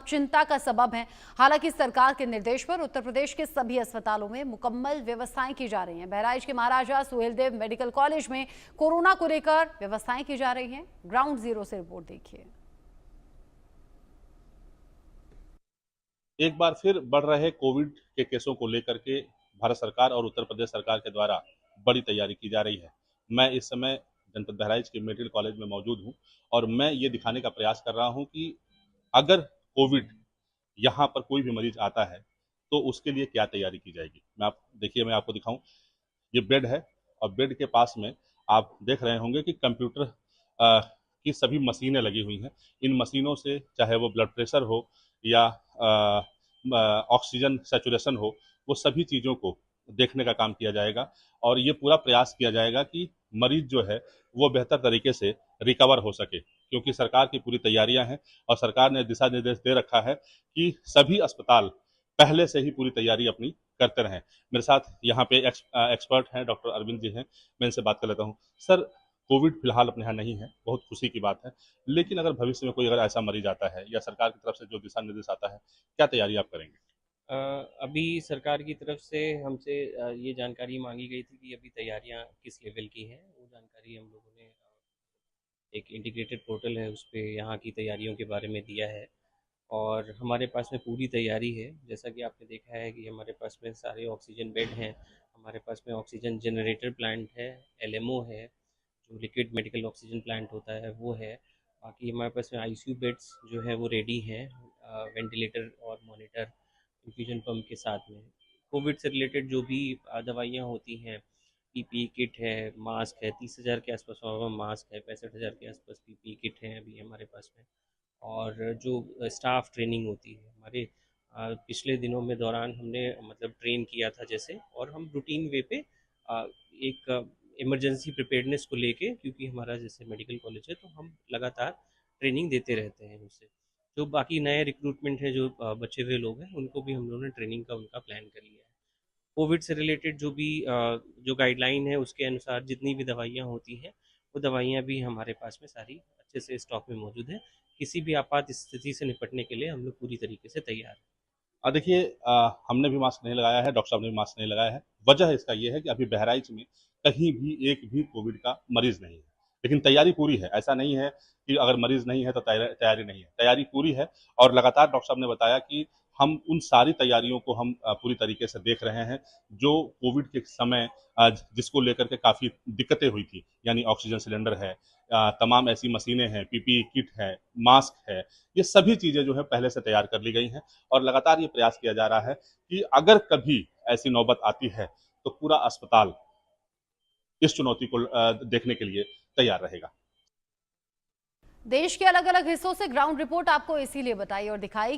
चिंता का सबब हैं। हालांकि सरकार के निर्देश पर उत्तर प्रदेश के सभी अस्पतालों में मुकम्मल व्यवस्थाएं की जा रही हैं। बहराइच के महाराजा सुहेलदेव मेडिकल कॉलेज में कोरोना को लेकर व्यवस्थाएं की जा रही हैं। ग्राउंड जीरो से रिपोर्ट देखिए। एक बार फिर बढ़ रहे कोविड के केसों को लेकर के भारत सरकार और उत्तर प्रदेश सरकार के द्वारा बड़ी तैयारी की जा रही है। मैं इस समय जनपद बहराइच के मेडिकल कॉलेज में मौजूद हूं और मैं ये दिखाने का प्रयास कर रहा हूं कि अगर कोविड यहाँ पर कोई भी मरीज आता है तो उसके लिए क्या तैयारी की जाएगी। मैं आपको दिखाऊं, ये बेड है और बेड के पास में आप देख रहे होंगे कि कंप्यूटर की सभी मशीनें लगी हुई हैं। इन मशीनों से चाहे वो ब्लड प्रेशर हो या ऑक्सीजन सैचुरेशन हो, वो सभी चीज़ों को देखने का काम किया जाएगा और ये पूरा प्रयास किया जाएगा कि मरीज जो है वो बेहतर तरीके से रिकवर हो सके, क्योंकि सरकार की पूरी तैयारियां हैं और सरकार ने दिशा निर्देश दे रखा है कि सभी अस्पताल पहले से ही पूरी तैयारी अपनी करते रहें। मेरे साथ यहाँ पे एक्सपर्ट हैं, डॉक्टर अरविंद जी हैं, मैं इनसे बात कर लेता हूँ। सर, कोविड फिलहाल अपने यहाँ नहीं है, बहुत खुशी की बात है, लेकिन अगर भविष्य में कोई अगर ऐसा मरीज आता है या सरकार की तरफ से जो दिशा निर्देश आता है, क्या तैयारी आप करेंगे? अभी सरकार की तरफ से हमसे ये जानकारी मांगी गई थी कि अभी तैयारियां किस लेवल की हैं। वो जानकारी हम लोगों ने एक इंटीग्रेटेड पोर्टल है उस पे यहाँ की तैयारियों के बारे में दिया है और हमारे पास में पूरी तैयारी है। जैसा कि आपने देखा है कि हमारे पास में सारे ऑक्सीजन बेड हैं, हमारे पास में ऑक्सीजन जनरेटर प्लांट है, एलएमओ है, जो लिक्विड मेडिकल ऑक्सीजन प्लांट होता है वो है। बाकी हमारे पास में आईसीयू बेड्स जो है वो रेडी हैं, वेंटिलेटर और मॉनिटर इन्फ्यूजन पंप के साथ में। कोविड से रिलेटेड जो भी दवाइयाँ होती हैं, पीपीई किट है, मास्क है, 30,000 के आसपास हमारा मास्क है, 65,000 के आसपास पीपीई किट हैं अभी हमारे पास में। और जो स्टाफ ट्रेनिंग होती है हमारे पिछले दिनों में दौरान हमने मतलब ट्रेन किया था जैसे, और हम रूटीन वे पे एक इमरजेंसी प्रिपेयर्डनेस को लेके, क्योंकि हमारा जैसे मेडिकल कॉलेज है तो हम लगातार ट्रेनिंग देते रहते हैं उनसे। जो बाकी नए रिक्रूटमेंट है, जो बचे हुए लोग हैं, उनको भी हम लोगों ने ट्रेनिंग का उनका प्लान कर लिया है। कोविड से रिलेटेड जो भी जो गाइडलाइन है उसके अनुसार जितनी भी दवाइयाँ होती हैं, वो दवाइयाँ भी हमारे पास में सारी अच्छे से स्टॉक में मौजूद है। किसी भी आपात स्थिति से निपटने के लिए हम लोग पूरी तरीके से तैयार हैं। देखिए, हमने भी मास्क नहीं लगाया है, डॉक्टर साहब ने भी मास्क नहीं लगाया है। वजह इसका ये है कि अभी बहराइच में कहीं भी एक भी कोविड का मरीज नहीं है, लेकिन तैयारी पूरी है। ऐसा नहीं है कि अगर मरीज नहीं है तो तैयारी नहीं है, तैयारी पूरी है। और लगातार डॉक्टर साहब ने बताया कि हम उन सारी तैयारियों को हम पूरी तरीके से देख रहे हैं जो कोविड के समय जिसको लेकर के काफ़ी दिक्कतें हुई थी, यानी ऑक्सीजन सिलेंडर है, तमाम ऐसी मशीनें हैं, पीपीई किट है, मास्क है, ये सभी चीज़ें जो है पहले से तैयार कर ली गई हैं। और लगातार ये प्रयास किया जा रहा है कि अगर कभी ऐसी नौबत आती है तो पूरा अस्पताल इस चुनौती को देखने के लिए तैयार रहेगा। देश के अलग अलग हिस्सों से ग्राउंड रिपोर्ट आपको इसीलिए बताई और दिखाई